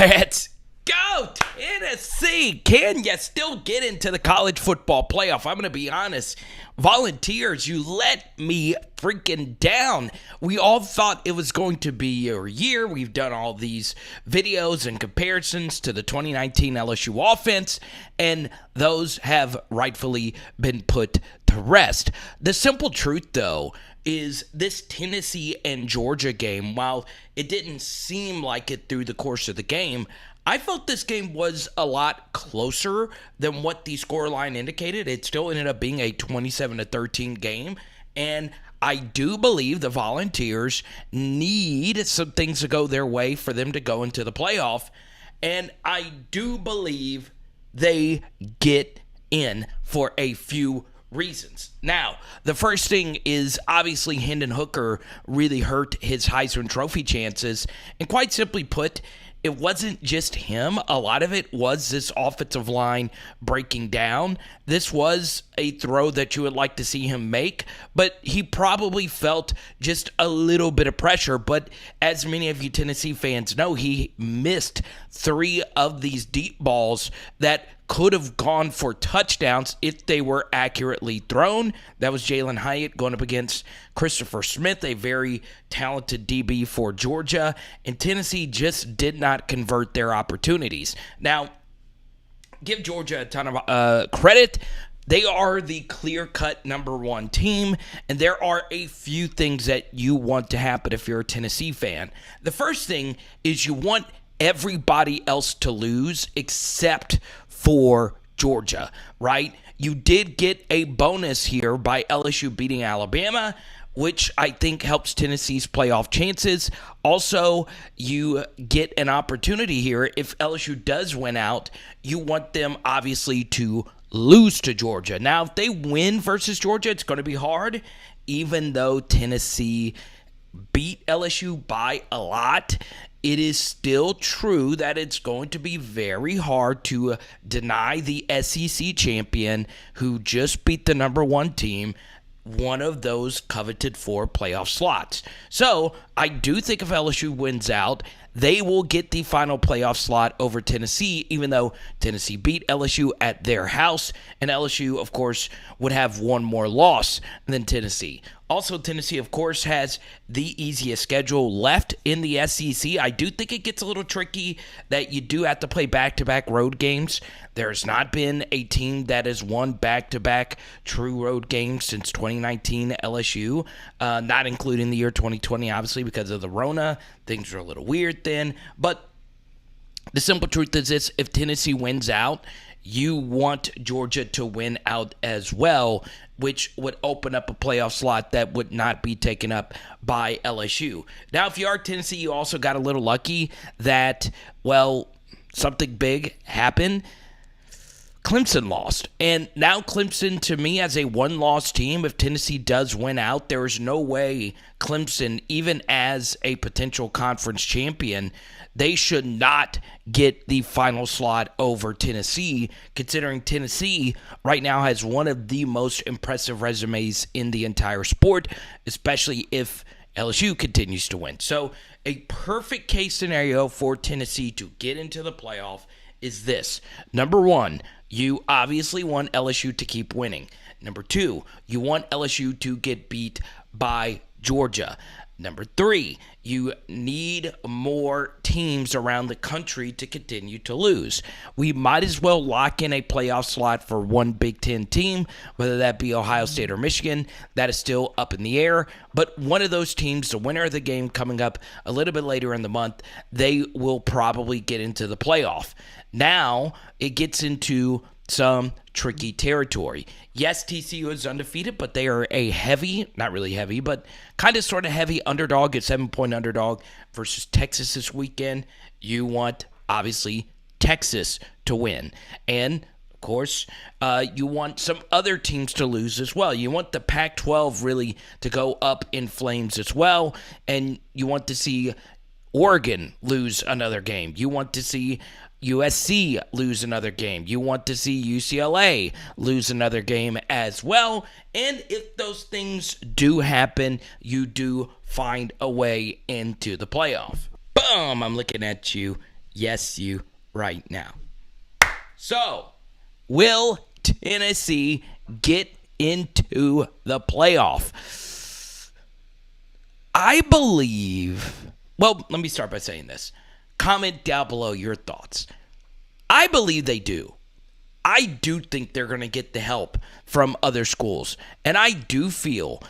Let's go, Tennessee. Can you still get into the college football playoff? I'm going to be honest. Volunteers, you let me freaking down. We all thought it was going to be your year. We've done all these videos and comparisons to the 2019 LSU offense, and those have rightfully been put to rest. The simple truth, though, is this Tennessee and Georgia game, while it didn't seem like it through the course of the game, I felt this game was a lot closer than what the scoreline indicated. It still ended up being a 27-13 game, and I do believe the Volunteers need some things to go their way for them to go into the playoff, and I do believe they get in for a few reasons. Now, the first thing is obviously Hendon Hooker really hurt his Heisman Trophy chances, and quite simply put, it wasn't just him. A lot of it was this offensive line breaking down. This was a throw that you would like to see him make, but he probably felt just a little bit of pressure. But as many of you Tennessee fans know, he missed 3 of these deep balls that could have gone for touchdowns if they were accurately thrown. That was Jalen Hyatt going up against Christopher Smith, a very talented DB for Georgia, and Tennessee just did not convert their opportunities. Now, give Georgia a ton of credit. They are the clear-cut number 1 team, and there are a few things that you want to happen if you're a Tennessee fan. The first thing is you want everybody else to lose except for Georgia, right? You did get a bonus here by LSU beating Alabama, which I think helps Tennessee's playoff chances. Also, you get an opportunity here. If LSU does win out, you want them obviously to lose to Georgia. Now, if they win versus Georgia, it's going to be hard, even though Tennessee beat LSU by a lot. It is still true that it's going to be very hard to deny the SEC champion who just beat the number 1 team one of those coveted 4 playoff slots. So I do think if LSU wins out, they will get the final playoff slot over Tennessee, even though Tennessee beat LSU at their house, and LSU, of course, would have one more loss than Tennessee. Also, Tennessee, of course, has the easiest schedule left in the SEC. I do think it gets a little tricky that you do have to play back-to-back road games. There's not been a team that has won back-to-back true road games since 2019 LSU, not including the year 2020, obviously, because of the Rona. Things are a little weird then. But the simple truth is this: if Tennessee wins out, you want Georgia to win out as well, which would open up a playoff slot that would not be taken up by LSU. Now, if you are Tennessee, you also got a little lucky that, well, something big happened. Clemson lost. And now Clemson, to me, as a one-loss team, if Tennessee does win out, there is no way Clemson, even as a potential conference champion, they should not get the final slot over Tennessee, considering Tennessee right now has one of the most impressive resumes in the entire sport, especially if LSU continues to win. So a perfect case scenario for Tennessee to get into the playoff is this. Number 1, you obviously want LSU to keep winning. Number 2, you want LSU to get beat by Georgia. Number 3, you need more teams around the country to continue to lose. We might as well lock in a playoff slot for one Big Ten team, whether that be Ohio State or Michigan. That is still up in the air. But one of those teams, the winner of the game coming up a little bit later in the month, they will probably get into the playoff. Now it gets into some tricky territory. Yes, TCU is undefeated, but they are a heavy, not really heavy, but kind of sort of heavy underdog, a 7-point underdog versus Texas this weekend. You want, obviously, Texas to win. And, of course, you want some other teams to lose as well. You want the Pac-12 really to go up in flames as well, and you want to see Oregon lose another game. You want to see USC lose another game. You want to see UCLA lose another game as well. And if those things do happen, you do find a way into the playoff. Boom! I'm looking at you. Yes, you right now. So, will Tennessee get into the playoff? I believe. Well, let me start by saying this. Comment down below your thoughts. I believe they do. I do think they're going to get the help from other schools. And I do feel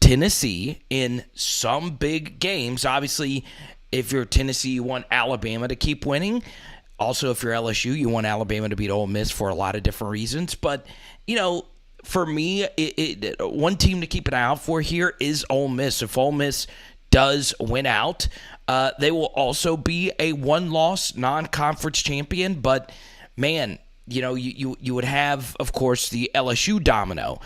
Tennessee in some big games. Obviously, if you're Tennessee, you want Alabama to keep winning. Also, if you're LSU, you want Alabama to beat Ole Miss for a lot of different reasons. But, for me, one team to keep an eye out for here is Ole Miss. If Ole Miss does win out, they will also be a one-loss non-conference champion. But, man, you would have, of course, the LSU domino.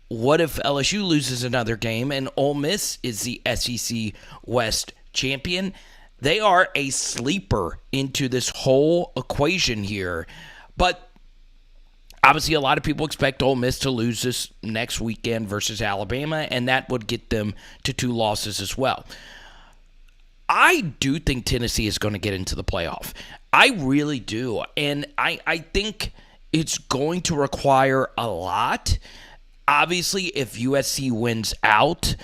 What if LSU loses another game and Ole Miss is the SEC West champion? They are a sleeper into this whole equation here. But obviously, a lot of people expect Ole Miss to lose this next weekend versus Alabama, and that would get them to 2 losses as well. I do think Tennessee is going to get into the playoff. I really do. And I think it's going to require a lot. Obviously, if USC wins out,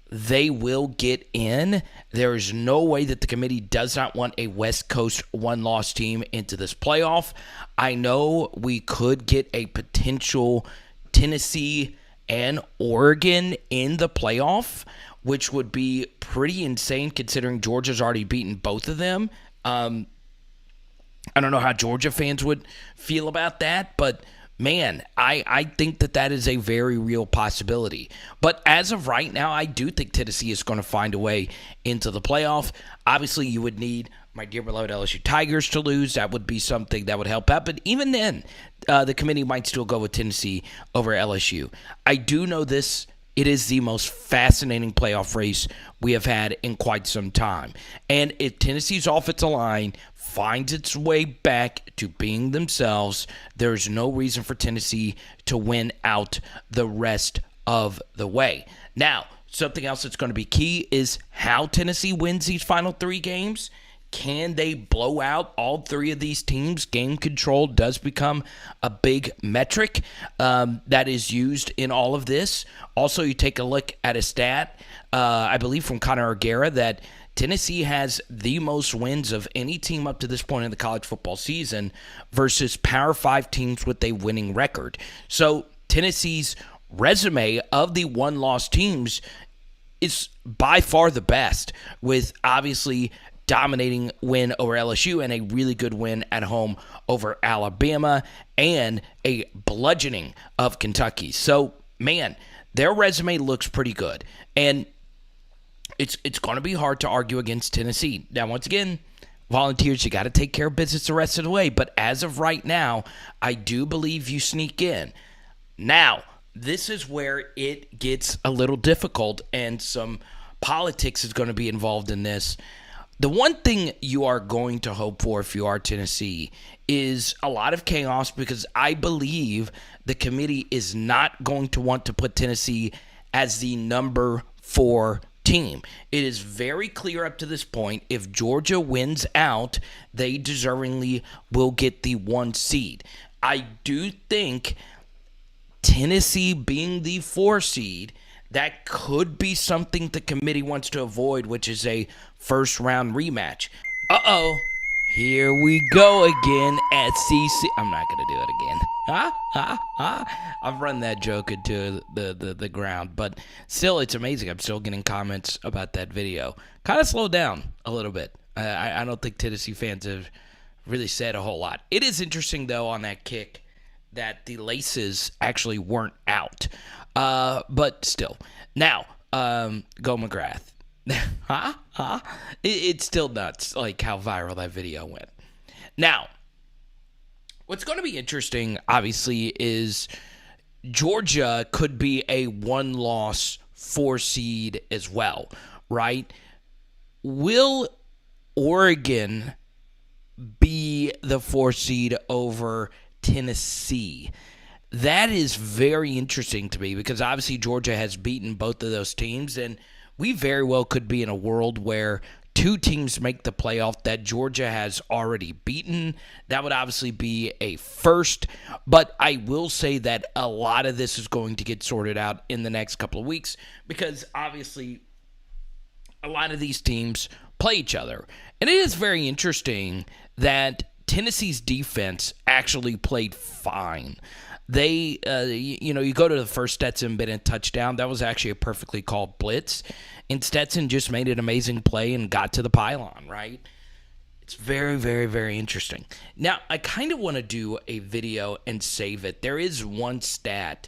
they will get in. There is no way that the committee does not want a West Coast one-loss team into this playoff. I know we could get a potential Tennessee and Oregon in the playoff, which would be pretty insane considering Georgia's already beaten both of them. I don't know how Georgia fans would feel about that, but man, I think that is a very real possibility. But as of right now, I do think Tennessee is going to find a way into the playoff. Obviously, you would need my dear beloved LSU Tigers to lose. That would be something that would help out. But even then, the committee might still go with Tennessee over LSU. I do know this. It is the most fascinating playoff race we have had in quite some time. And if Tennessee's offensive line finds its way back to being themselves, there's no reason for Tennessee to win out the rest of the way. Now, something else that's going to be key is how Tennessee wins these final 3 games. Can they blow out all 3 of these teams? Game control does become a big metric that is used in all of this. Also, you take a look at a stat, I believe from Connor O'Gara, that Tennessee has the most wins of any team up to this point in the college football season versus Power 5 teams with a winning record. So Tennessee's resume of the one-loss teams is by far the best, with obviously dominating win over LSU and a really good win at home over Alabama and a bludgeoning of Kentucky. So, man, their resume looks pretty good. And it's going to be hard to argue against Tennessee. Now, once again, Volunteers, you got to take care of business the rest of the way. But as of right now, I do believe you sneak in. Now, this is where it gets a little difficult and some politics is going to be involved in this. The one thing you are going to hope for if you are Tennessee is a lot of chaos, because I believe the committee is not going to want to put Tennessee as the number 4 team. It is very clear up to this point, if Georgia wins out, they deservingly will get the 1 seed. I do think Tennessee being the 4 seed, that could be something the committee wants to avoid, which is a first-round rematch. Uh-oh. Here we go again, SEC. I'm not going to do it again. I've run that joke into the ground, but still, it's amazing. I'm still getting comments about that video. Kind of slowed down a little bit. I don't think Tennessee fans have really said a whole lot. It is interesting, though, on that kick that the laces actually weren't out. But still. Now, go McGrath. It's still nuts, like how viral that video went. Now, what's going to be interesting, obviously, is Georgia could be a 1-loss 4 seed as well, right? Will Oregon be the 4 seed over Tennessee? That is very interesting to me, because obviously Georgia has beaten both of those teams, and we very well could be in a world where two teams make the playoff that Georgia has already beaten. That would obviously be a first, but I will say that a lot of this is going to get sorted out in the next couple of weeks because obviously a lot of these teams play each other. And it is very interesting that Tennessee's defense actually played fine. They, you go to the first Stetson Bennett touchdown. That was actually a perfectly called blitz. And Stetson just made an amazing play and got to the pylon, right? It's very, very, very interesting. Now, I kind of want to do a video and save it. There is one stat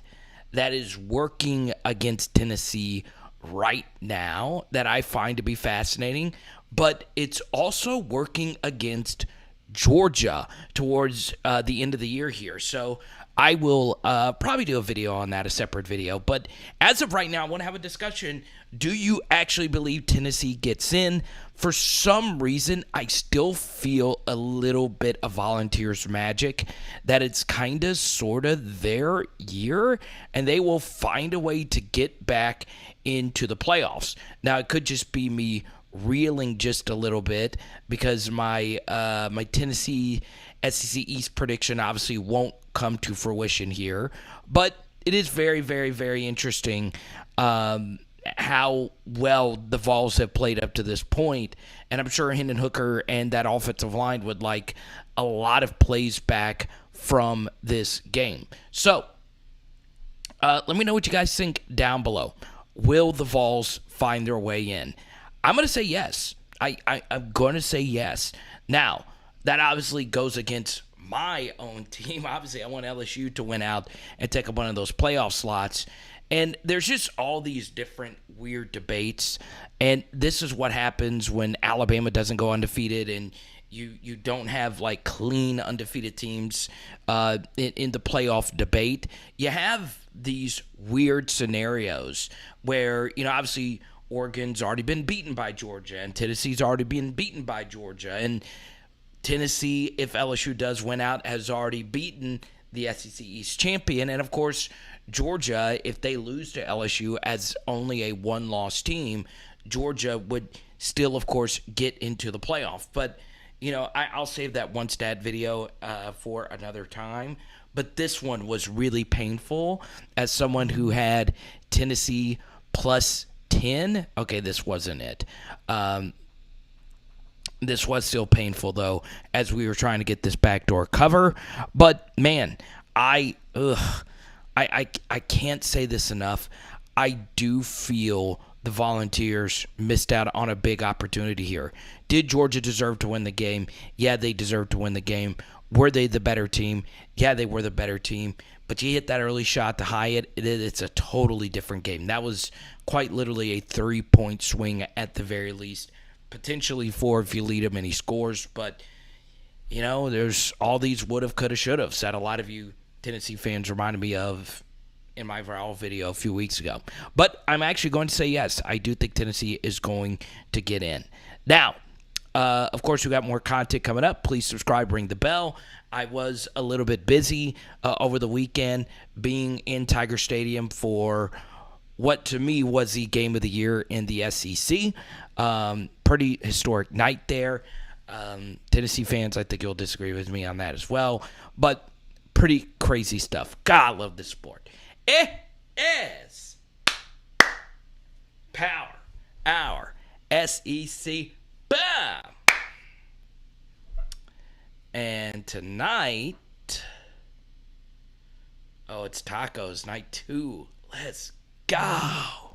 that is working against Tennessee right now that I find to be fascinating, but it's also working against Georgia towards the end of the year here. So I will probably do a video on that, a separate video. But as of right now, I want to have a discussion. Do you actually believe Tennessee gets in? For some reason, I still feel a little bit of Volunteers magic, that it's kind of sort of their year, and they will find a way to get back into the playoffs. Now, it could just be me reeling just a little bit because my Tennessee SEC East prediction obviously won't come to fruition here, but it is very, very, very interesting how well the Vols have played up to this point, and I'm sure Hendon Hooker and that offensive line would like a lot of plays back from this game. So let me know what you guys think down below. Will the Vols find their way in? I'm going to say yes. I'm going to say yes. Now, that obviously goes against my own team. Obviously, I want LSU to win out and take up one of those playoff slots. And there's just all these different weird debates. And this is what happens when Alabama doesn't go undefeated and you don't have like clean undefeated teams in the playoff debate. You have these weird scenarios where, obviously Oregon's already been beaten by Georgia and Tennessee's already been beaten by Georgia. And Tennessee, if LSU does win out, has already beaten the SEC East champion. And, of course, Georgia, if they lose to LSU as only a one-loss team, Georgia would still, of course, get into the playoff. But, I'll save that one stat video for another time. But this one was really painful as someone who had Tennessee plus 10. Okay, this wasn't it. This was still painful, though, as we were trying to get this backdoor cover. But, man, I can't say this enough. I do feel the Volunteers missed out on a big opportunity here. Did Georgia deserve to win the game? Yeah, they deserved to win the game. Were they the better team? Yeah, they were the better team. But you hit that early shot to Hyatt, it's a totally different game. That was quite literally a 3-point swing at the very least. Potentially 4 if you lead him and he scores. But, there's all these would have, could have, should have that a lot of you Tennessee fans reminded me of in my viral video a few weeks ago. But I'm actually going to say yes. I do think Tennessee is going to get in. Now, of course, we got more content coming up. Please subscribe, ring the bell. I was a little bit busy over the weekend being in Tiger Stadium for what to me was the game of the year in the SEC. Pretty historic night there. Tennessee fans, I think you'll disagree with me on that as well. But pretty crazy stuff. God, I love this sport. It is Power Hour SEC. Bam! And tonight, it's tacos night 2. Let's go.